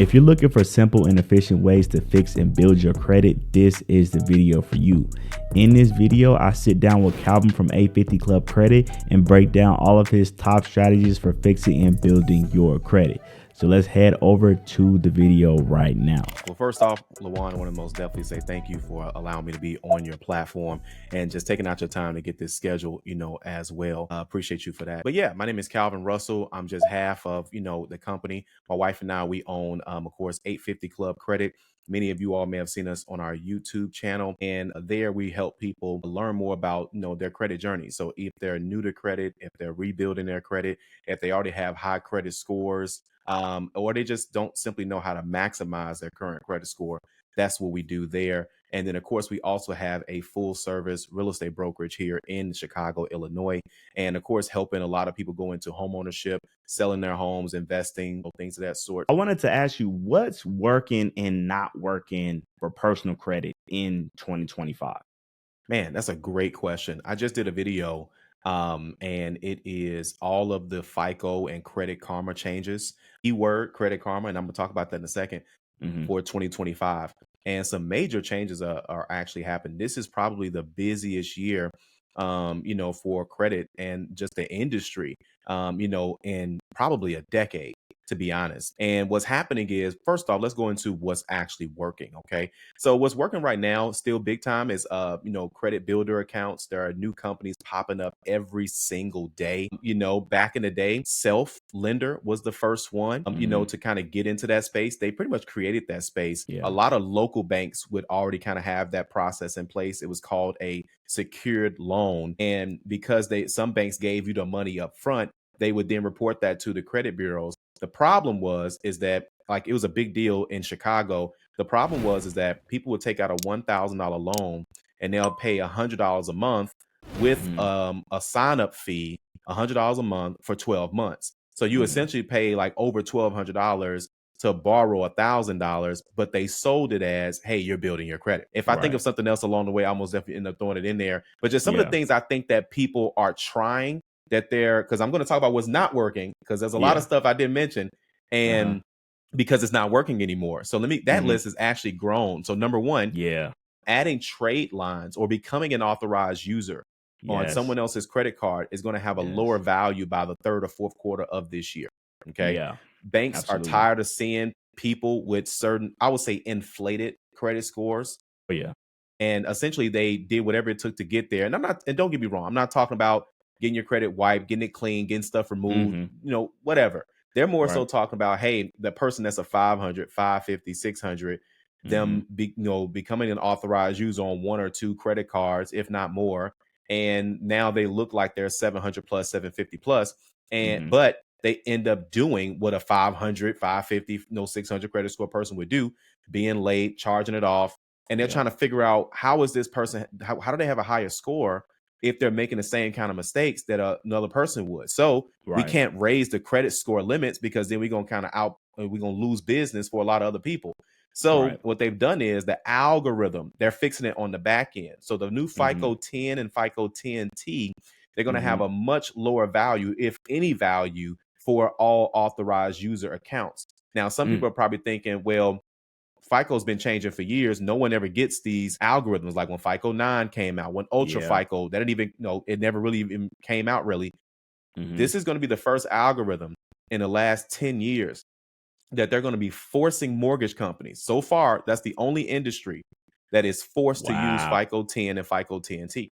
If you're looking for simple and efficient ways to fix and build your credit, this is the video for you. In this video, I sit down with Calvin from 850 Club Credit and break down all of his top strategies for fixing and building your credit. So let's head over to the video right now. Well, first off, LaJuan, I want to most definitely say thank you for allowing me to be on your platform and just taking out your time to get this schedule, as well. Appreciate you for that. But yeah, my name is Calvin Russell. I'm just half of, the company. My wife and I, we own, of course, 850 Club Credit. Many of you all may have seen us on our YouTube channel, and there we help people learn more about, their credit journey. So if they're new to credit, if they're rebuilding their credit, if they already have high credit scores, or they just don't simply know how to maximize their current credit score, that's what we do there. And then, of course, we also have a full service real estate brokerage here in Chicago, Illinois. And of course, helping a lot of people go into home ownership, selling their homes, investing, things of that sort. I wanted to ask you, what's working and not working for personal credit in 2025? Man, that's a great question. I just did a video, and it is all of the FICO and Credit Karma changes. Keyword Credit Karma, and I'm gonna talk about that in a second, for 2025. And some major changes are actually happening. This is probably the busiest year, for credit and just the industry, in probably a decade, to be honest. And what's happening is, first off, let's go into what's actually working. Okay. So what's working right now, still big time, is credit builder accounts. There are new companies popping up every single day. Back in the day, Self Lender was the first one, to kind of get into that space. They pretty much created that space. Yeah. A lot of local banks would already kind of have that process in place. It was called a secured loan. And because some banks gave you the money up front, they would then report that to the credit bureaus. The problem is that, like, it was a big deal in Chicago. The problem is that people would take out a $1,000 loan and they'll pay $100 a month with a sign-up fee, $100 a month for 12 months. So you essentially pay like over $1,200 to borrow $1,000, but they sold it as, hey, you're building your credit. If I think of something else along the way, I almost definitely end up throwing it in there. But just some of the things I think that people are trying, because I'm going to talk about what's not working, because there's a lot of stuff I didn't mention, and because it's not working anymore. So that list has actually grown. So number one, adding trade lines or becoming an authorized user on someone else's credit card is going to have a lower value by the third or fourth quarter of this year. Okay. Yeah. Banks are tired of seeing people with certain, I would say, inflated credit scores. Oh, yeah. And essentially they did whatever it took to get there. And don't get me wrong, I'm not talking about getting your credit wiped, getting it clean, getting stuff removed, whatever. They're more so talking about, hey, the person that's a 500, 550, 600, them becoming an authorized user on one or two credit cards, if not more. And now they look like they're 700 plus, 750 plus. But they end up doing what a 500, 550, 600 credit score person would do, being late, charging it off. And they're trying to figure out, how is this person, how do they have a higher score if they're making the same kind of mistakes that another person would? So we can't raise the credit score limits, because then we're going to we're going to lose business for a lot of other people. So what they've done is the algorithm, they're fixing it on the back end. So the new FICO 10 and FICO 10T, they're going to have a much lower value, if any value, for all authorized user accounts. Now, some people are probably thinking, well, FICO's been changing for years. No one ever gets these algorithms. Like when FICO 9 came out, when Ultra FICO, that didn't even, it never really even came out really. This is going to be the first algorithm in the last 10 years that they're going to be forcing mortgage companies. So far, that's the only industry that is forced to use FICO 10 and FICO 10T.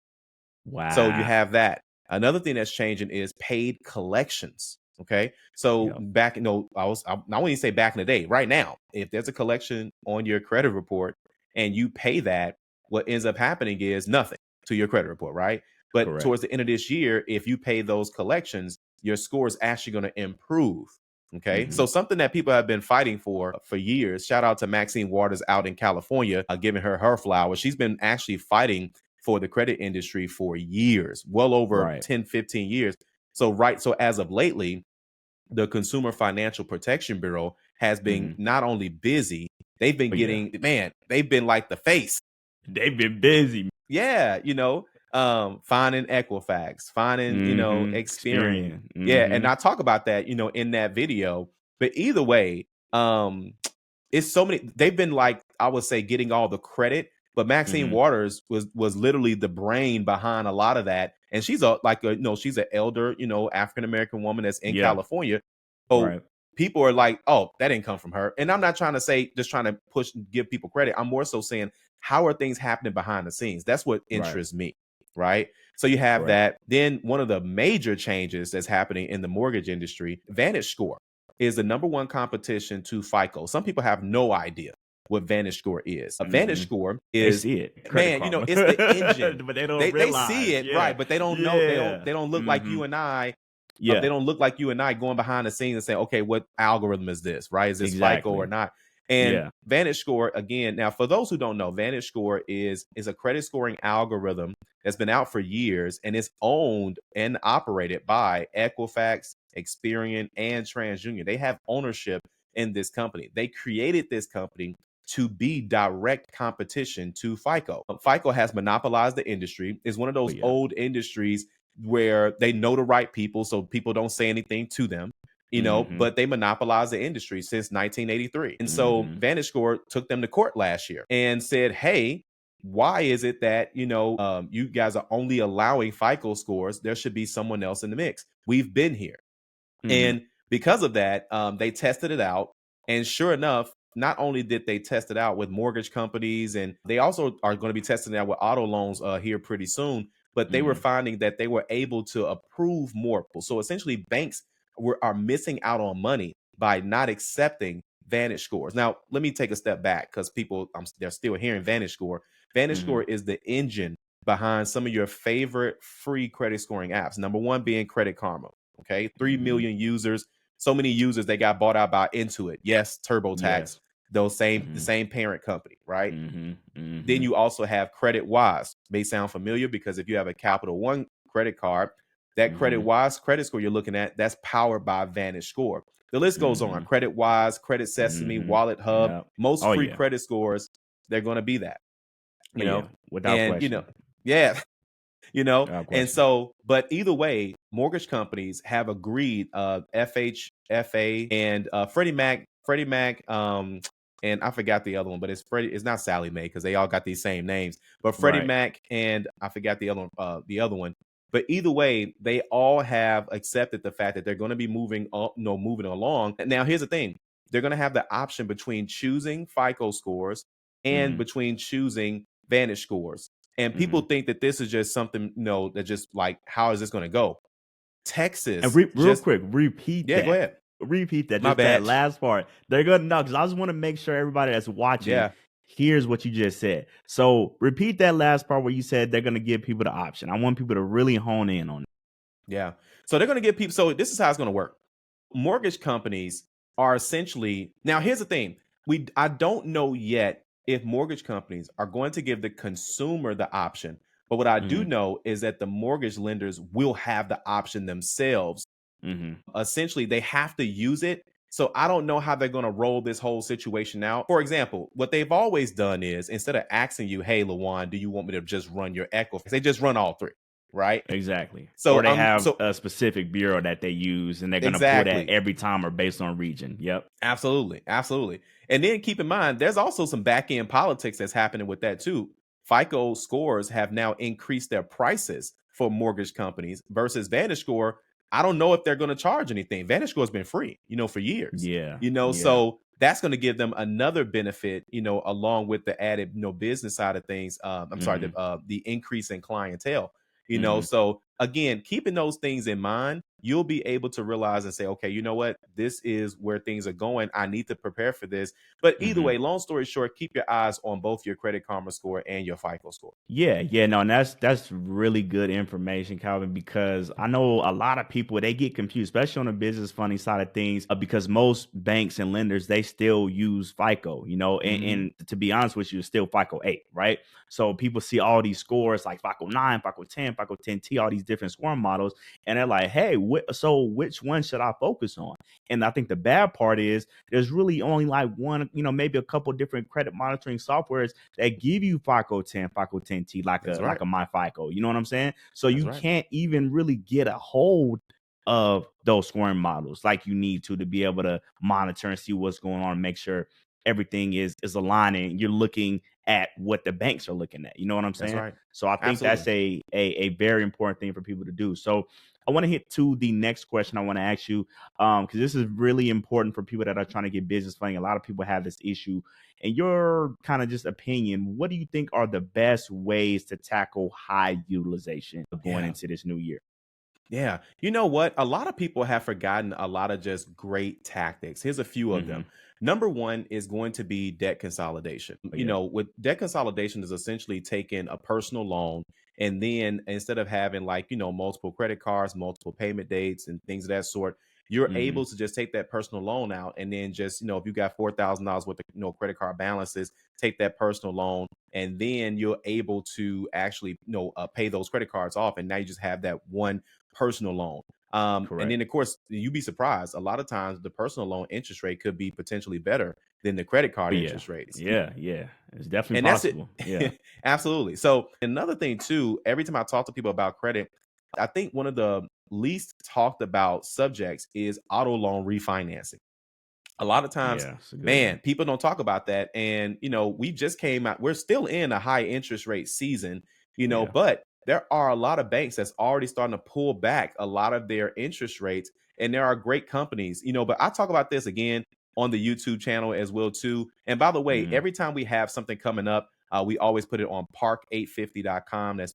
Wow. So you have that. Another thing that's changing is paid collections. Okay. So back, I wouldn't even say back in the day, right now, if there's a collection on your credit report and you pay that, what ends up happening is nothing to your credit report, right? But towards the end of this year, if you pay those collections, your score is actually going to improve. Okay. So something that people have been fighting for years. Shout out to Maxine Waters out in California, giving her flowers. She's been actually fighting for the credit industry for years, well over 10, 15 years. So as of lately, the Consumer Financial Protection Bureau has been not only busy, they've been they've been like the face. They've been busy. Yeah. Finding Equifax, finding, Experian. Yeah. And I talk about that, in that video. But either way, it's so many. They've been like, I would say, getting all the credit, but Maxine Waters was literally the brain behind a lot of that. And she's she's an elder, African American woman that's in California. So people are like, oh, that didn't come from her. And I'm not trying to say, just trying to give people credit. I'm more so saying, how are things happening behind the scenes? That's what interests me, right? So you have that. Then one of the major changes that's happening in the mortgage industry, Vantage Score is the number one competition to FICO. Some people have no idea what Vantage Score is. A Vantage Score is, they see it. Man, it's the engine. But they don't realize. They see it, right? But they don't know. They don't look like you and I. They don't look like you and I going behind the scenes and saying, okay, what algorithm is this, right? Is this FICO or not? And Vantage Score, again, now for those who don't know, Vantage Score is a credit scoring algorithm that's been out for years, and it's owned and operated by Equifax, Experian, and TransUnion. They have ownership in this company. They created this company to be direct competition to FICO. FICO has monopolized the industry. It's one of those old industries where they know the right people, so people don't say anything to them. But they monopolized the industry since 1983. And so Vantage Score took them to court last year and said, hey, why is it that, you guys are only allowing FICO scores? There should be someone else in the mix. We've been here. And because of that, they tested it out. And sure enough, not only did they test it out with mortgage companies, and they also are going to be testing it out with auto loans here pretty soon, but they were finding that they were able to approve more. So essentially banks are missing out on money by not accepting Vantage scores. Now, let me take a step back because people, they're still hearing Vantage Score. Vantage Score is the engine behind some of your favorite free credit scoring apps. Number one being Credit Karma. Okay, 3 million users. So many users, they got bought out by Intuit. Yes, TurboTax. The same parent company, right? Then you also have Credit Wise. May sound familiar because if you have a Capital One credit card, that Credit Wise credit score you're looking at, that's powered by Vantage Score. The list goes on. Credit Wise, Credit Sesame, Wallet Hub, most free credit scores, they're going to be that. Without question. And so, but either way, mortgage companies have agreed, FHFA and Freddie Mac, and I forgot the other one, but it's not Sally Mae because they all got these same names. But Freddie Mac and I forgot the other one. But either way, they all have accepted the fact that they're going to be moving along. Now, here's the thing: they're going to have the option between choosing FICO scores and between choosing Vantage scores. And people think that this is just something, that just like, how is this going to go? Texas. And real quick, repeat that. Yeah, go ahead. Repeat that. Just that last part. They're going to know, because I just want to make sure everybody that's watching hears what you just said. So repeat that last part where you said they're going to give people the option. I want people to really hone in on it. Yeah. So they're going to give people. So this is how it's going to work. Mortgage companies are essentially, now here's the thing. I don't know yet if mortgage companies are going to give the consumer the option. But what I do know is that the mortgage lenders will have the option themselves. Essentially, they have to use it. So I don't know how they're going to roll this whole situation out. For example, what they've always done is, instead of asking you, hey, LaJuan, do you want me to just run your Equifax? They just run all three, right? Exactly. So or they have a specific bureau that they use, and they're going to pull that every time or based on region. Yep. Absolutely. Absolutely. And then keep in mind, there's also some back end politics that's happening with that too. FICO scores have now increased their prices for mortgage companies versus Vantage Score. I don't know if they're going to charge anything. Vantage Score has been free, for years. So that's going to give them another benefit, along with the added, business side of things. The increase in clientele, So again, keeping those things in mind, you'll be able to realize and say, okay, you know what? This is where things are going. I need to prepare for this. But either way, long story short, keep your eyes on both your Credit Karma score and your FICO score. No, and that's really good information, Calvin, because I know a lot of people, they get confused, especially on the business funding side of things, because most banks and lenders, they still use FICO, and to be honest with you, it's still FICO 8, right? So people see all these scores like FICO 9, FICO 10, FICO 10T, all these different scoring models, and they're like, hey, so which one should I focus on? And I think the bad part is there's really only like one, maybe a couple different credit monitoring softwares that give you FICO 10, FICO 10T, like a MyFICO. You know what I'm saying? So you can't even really get a hold of those scoring models like you need to be able to monitor and see what's going on and make sure everything is aligning. You're looking at what the banks are looking at. You know what I'm That's saying? right. So I think that's Absolutely. a very important thing for people to do. So I want to hit to the next question I want to ask you, because this is really important for people that are trying to get business funding. A lot of people have this issue. In your kind of just opinion, what do you think are the best ways to tackle high utilization going Yeah. into this new year? Yeah. You know what? A lot of people have forgotten a lot of just great tactics. Here's a few of Mm-hmm. them. Number one is going to be debt consolidation. Oh, You yeah. know, with debt consolidation is essentially taking a personal loan and then instead of having like, multiple credit cards, multiple payment dates and things of that sort, you're Mm-hmm. able to just take that personal loan out and then just, if you got $4,000 worth of, credit card balances, take that personal loan and then you're able to actually, pay those credit cards off. And now you just have that one personal loan. And Correct. then, of course, you'd be surprised. A lot of times, the personal loan interest rate could be potentially better than the credit Oh, card yeah. interest rates. Yeah. Yeah. It's definitely And that's it. possible. Yeah. Absolutely. So, another thing, too, every time I talk to people about credit, I think one of the least talked about subjects is auto loan refinancing. A lot of times, Yeah. It's a good man, one. people don't talk about that. And, we just came out, we're still in a high interest rate season, Yeah. but there are a lot of banks that's already starting to pull back a lot of their interest rates. And there are great companies, but I talk about this again on the YouTube channel as well, too. And by the way, Mm-hmm. every time we have something coming up, we always put it on park850.com. That's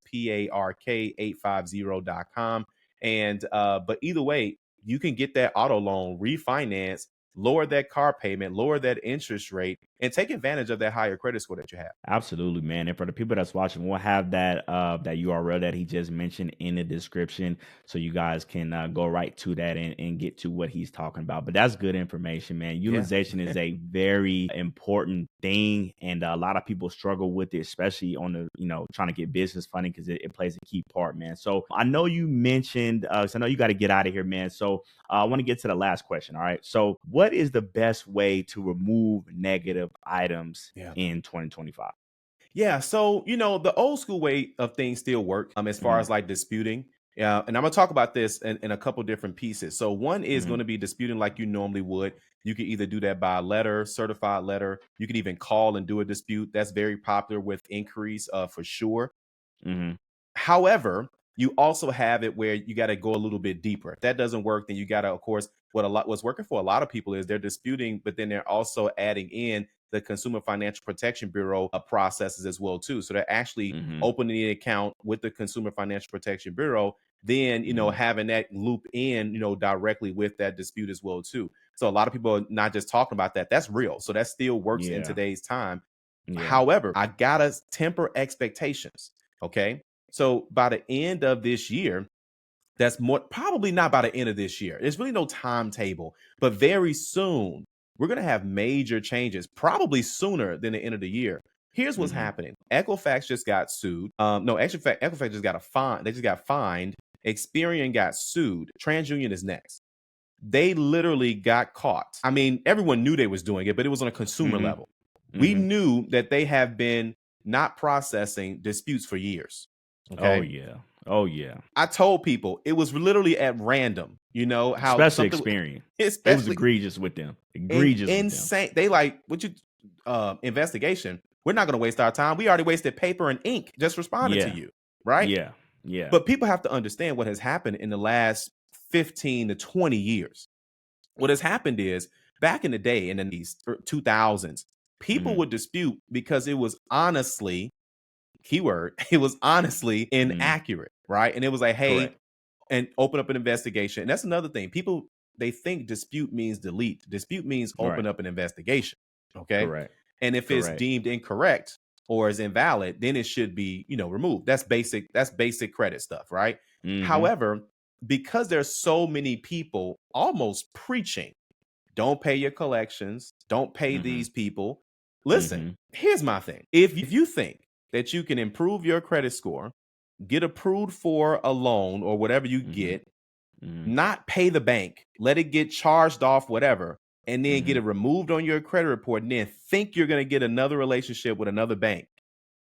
PARK850.com. And but either way, you can get that auto loan refinance, lower that car payment, lower that interest rate, and take advantage of that higher credit score that you have. Absolutely, man. And for the people that's watching, we'll have that URL that he just mentioned in the description, so you guys can go right to that and get to what he's talking about. But that's good information, man. Yeah. Utilization is a very important thing, and a lot of people struggle with it, especially on the trying to get business funding because it plays a key part, man. So I know you mentioned, so I know you got to get out of here, man. So I want to get to the last question. All right. So what is the best way to remove negative items Yeah. in 2025? Yeah. So, the old school way of things still work as far Mhm, as like disputing. Yeah. And I'm going to talk about this in a couple different pieces. So, one is mhm, going to be disputing like you normally would. You could either do that by letter, certified letter. You could even call and do a dispute. That's very popular with inquiries for sure. mhm, However, you also have it where you got to go a little bit deeper. If that doesn't work, then you got to, of course, what's working for a lot of people is they're disputing, but then they're also adding in the Consumer Financial Protection Bureau processes as well too. So they're actually mhm, opening an account with the Consumer Financial Protection Bureau, then mhm. having that loop in directly with that dispute as well too. So a lot of people are not just talking about that. That's real. So that still works in Yeah, today's time. yeah. However, I gotta temper expectations. Okay. So by the end of this year, that's more probably not by the end of this year. There's really no timetable, but very soon we're going to have major changes, probably sooner than the end of the year. Here's what's Mhm. happening. Equifax just got sued. No, actually, Equifax just got a fine. They just got fined. Experian got sued. TransUnion is next. They literally got caught. I mean, everyone knew they was doing it, but it was on a consumer Mhm, level. We mhm. knew that they have been not processing disputes for years. Oh, Okay. yeah. Oh, yeah. I told people it was literally at random, how Especially something, Experian. It was especially egregious with them. Egregious with them. insane. They like, what you, investigation. We're not going to waste our time. We already wasted paper and ink just responding to Yeah, you. Right. yeah, yeah. But people have to understand what has happened in the last 15 to 20 years. What has happened is back in the day, in the 2000s, people Mhm, would dispute because it was honestly, keyword, it was honestly mhm. inaccurate. Right. And it was like, hey, Correct. and open up an investigation. And that's another thing. People, they think dispute means delete. Dispute means open Right. up an investigation. Okay. Correct. And if it's Correct. deemed incorrect or is invalid, then it should be, removed. That's basic credit stuff, right? Mhm, However, because there's so many people almost preaching, don't pay your collections, don't pay mhm, these people. Listen, mhm, here's my thing. If you think that you can improve your credit score, get approved for a loan or whatever you mhm, get, mhm, not pay the bank, let it get charged off, whatever, and then get mhm. it removed on your credit report, and then think you're going to get another relationship with another bank.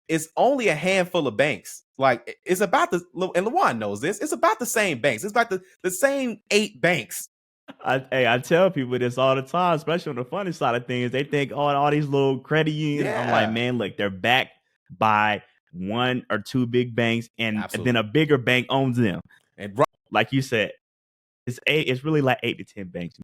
It's only a handful of banks. Like it's about the, and LaJuan knows this. It's about the same banks. It's about the same 8 banks I tell people this all the time, especially on the funny side of things. They think, oh, all these little credit unions. I'm like, Yeah. man, look, they're backed by one or two big banks, and then Absolutely. a bigger bank owns them. And Like you said, it's really like 8 to 10 banks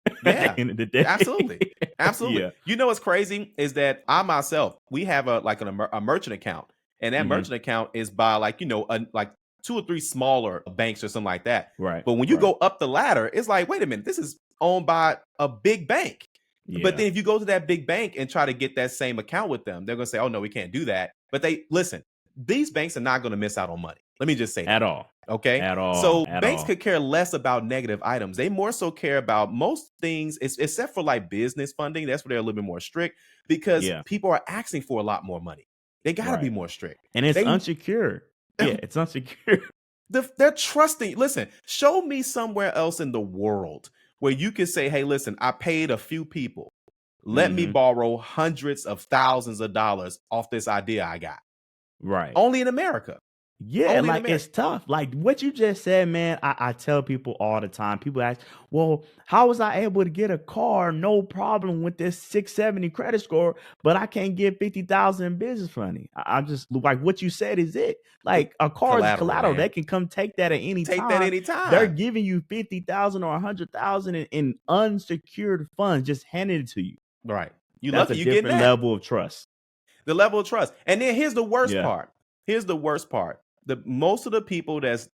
at the yeah, end of the day. absolutely. Absolutely. Yeah. You know what's crazy is that I myself, we have a merchant account, and that Hmm. merchant account is by like two or three smaller banks or something like that. Right. But when you Right. go up the ladder, it's like, wait a minute, this is owned by a big bank. But Yeah. then if you go to that big bank and try to get that same account with them, they're going to say, "Oh no, we can't do that." But they listen, these banks are not going to miss out on money. Let me just say that. At all. Okay. At all. So At banks all. could care less about negative items. They more so care about most things, except for like business funding. That's where they're a little bit more strict because Yeah. people are asking for a lot more money. They got to be Right. more strict. And it's They unsecured. Yeah, it's unsecured. they're trusting. Listen, show me somewhere else in the world where you can say, "Hey, listen, I paid a few people. Let me Hmm. borrow hundreds of thousands of dollars off this idea I got." Right. Only in America. Yeah, Only in like America. it's tough. Like what you just said, man. I tell people all the time. People ask, well, how was I able to get a car no problem with this 670 credit score, but I can't get 50,000 in business money? I'm just like what you said is it. The Like a car is collateral, collateral. They man. can come take that at any Take that time. They're anytime. giving you 50,000 or 100,000 in unsecured funds, just handing it to you. Right. You That's a lucky you getting different that. level of trust. The level of trust. And then here's the worst Yeah. part. Here's the worst part. The most of the people that's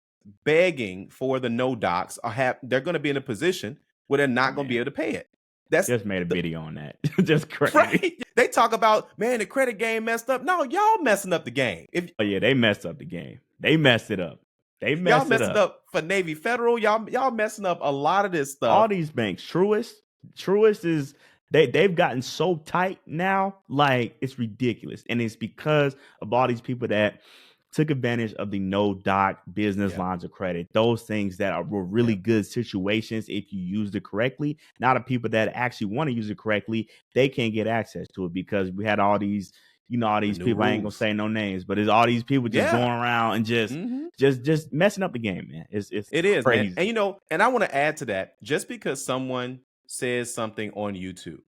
begging for the no docs they're going to be in a position where they're not going to be Man, able to pay it. That's just made a video on that. Just crazy. right. They talk about, man, the credit game messed up. No, y'all messing up the game. If Oh yeah, they messed up the game. They messed it up. They y'all messed it messing up. up for Navy Federal, y'all messing up a lot of this All stuff. these banks, Truist is they've gotten so tight now, like it's ridiculous, and it's because of all these people that took advantage of the no doc business Yeah. lines of credit. Those things that were really good situations if you used it correctly. Now the people that actually want to use it correctly, they can't get access to it because we had all these, all The these new people. I ain't gonna rules. say no names, but it's all these people just going Yeah. around and just Mhm. just messing up the game, man. It's It is, man. And crazy. and I want to add to that, just because someone says something on YouTube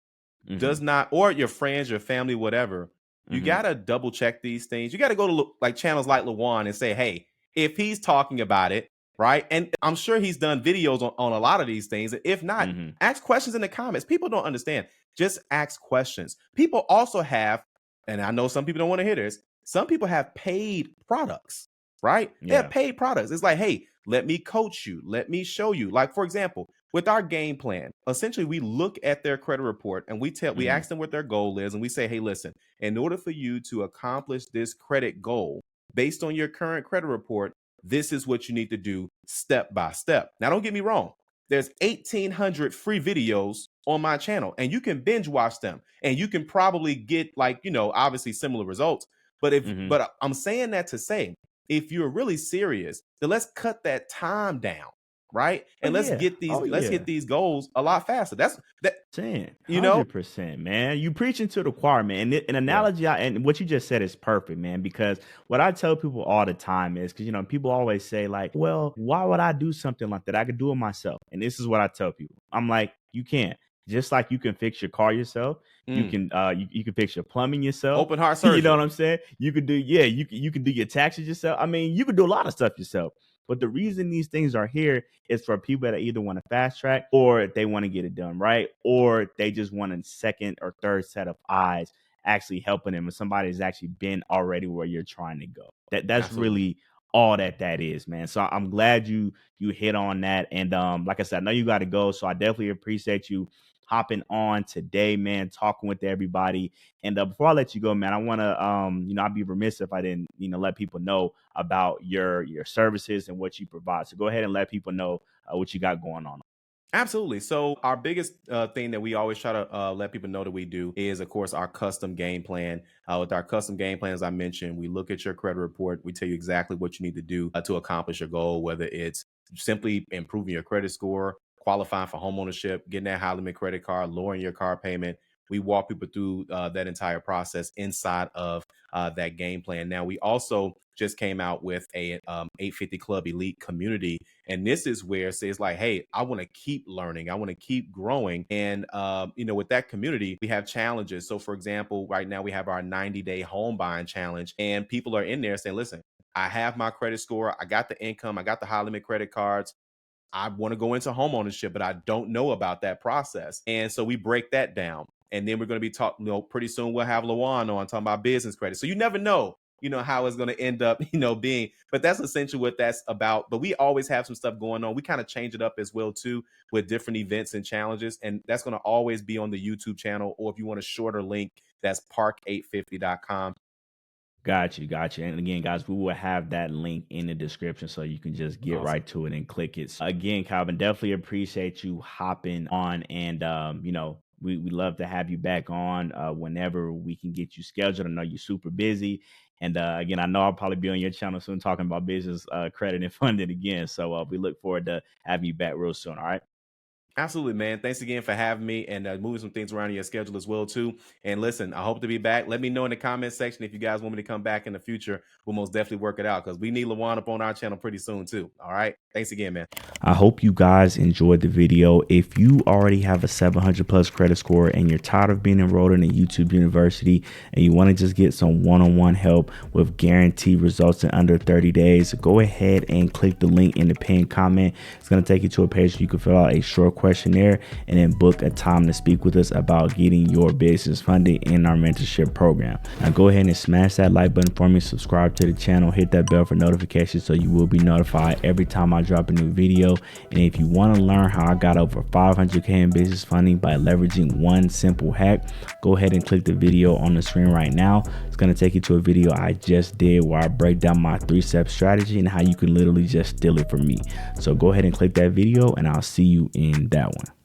Hmm. does not, or your friends, your family, whatever, you Hmm. got to double check these things. You got to go to like channels like LaJuan and say, hey, if he's talking about it, right? And I'm sure he's done videos on a lot of these things. If not, Hmm. ask questions in the comments. People don't understand. Just ask questions. People also have, and I know some people don't want to hear this, some people have paid products, right? They have Yeah. paid products. It's like, hey, let me coach you. Let me show you. Like, for example, with our game plan, essentially we look at their credit report and we Hmm. ask them what their goal is, and we say, hey, listen, in order for you to accomplish this credit goal based on your current credit report, this is what you need to do step by step. Now, don't get me wrong. There's 1,800 free videos on my channel, and you can binge watch them, and you can probably get obviously similar results. Hmm. But I'm saying that to say, if you're really serious, then let's cut that time down, right? Oh And let's yeah. get Oh yeah. these goals a lot faster. That's that, Saying you know? 100%, man. You preaching to the choir, man. And an Yeah. analogy, and what you just said is perfect, man. Because what I tell people all the time is, because people always say like, "Well, why would I do something like that? I could do it myself." And this is what I tell people. I'm like, you can't. Just like you can fix your car yourself, you Mm. can you can fix your plumbing yourself. Open heart You know surgery. what I'm saying? You could do, yeah, you can do your taxes yourself. I mean, you could do a lot of stuff yourself. But the reason these things are here is for people that either want to fast track or they want to get it done right, or they just want a second or third set of eyes actually helping them, and somebody has actually been already where you're trying to go. That's Absolutely. really all that is, man. So I'm glad you hit on that. And like I said, I know you got to go, so I definitely appreciate you hopping on today, man, talking with everybody. And before I let you go, man, I want to, I'd be remiss if I didn't, let people know about your services and what you provide. So go ahead and let people know what you got going on. Absolutely. So our biggest thing that we always try to let people know that we do is, of course, our custom game plan. With our custom game plan, as I mentioned, we look at your credit report. We tell you exactly what you need to do to accomplish your goal, whether it's simply improving your credit score, qualifying for homeownership, getting that high limit credit card, lowering your car payment. We walk people through that entire process inside of that game plan. Now, we also just came out with a 850 Club Elite community. And this is where it says like, hey, I want to keep learning. I want to keep growing. And, with that community, we have challenges. So for example, right now we have our 90-day home buying challenge, and people are in there saying, listen, I have my credit score. I got the income. I got the high limit credit cards. I want to go into home ownership, but I don't know about that process. And so we break that down. And then we're going to be talking, pretty soon we'll have LaJuan on talking about business credit. So you never know, how it's going to end up, being, but that's essentially what that's about. But we always have some stuff going on. We kind of change it up as well, too, with different events and challenges. And that's going to always be on the YouTube channel. Or if you want a shorter link, that's park850.com. Got you. And again, guys, we will have that link in the description so you can just get right to it and click it. So again, Calvin, definitely appreciate you hopping on, and we love to have you back on whenever we can get you scheduled. I know you're super busy. And again, I know I'll probably be on your channel soon talking about business credit and funding again. So we look forward to having you back real soon. All right. Absolutely, man. Thanks again for having me and moving some things around in your schedule as well, too. And listen, I hope to be back. Let me know in the comment section if you guys want me to come back in the future. We'll most definitely work it out because we need LaJuan up on our channel pretty soon, too. All right. Thanks again, man. I hope you guys enjoyed the video. If you already have a 700 plus credit score and you're tired of being enrolled in a YouTube university and you want to just get some one-on-one help with guaranteed results in under 30 days, go ahead and click the link in the pinned comment. It's going to take you to a page where you can fill out a short questionnaire and then book a time to speak with us about getting your business funded in our mentorship program. Now go ahead and smash that like button for me, subscribe to the channel, hit that bell for notifications so you will be notified every time I drop a new video. And if you want to learn how I got over 500K in business funding by leveraging one simple hack, go ahead and click the video on the screen right now. It's going to take you to a video I just did where I break down my 3-step strategy and how you can literally just steal it from me. So go ahead and click that video and I'll see you in that one.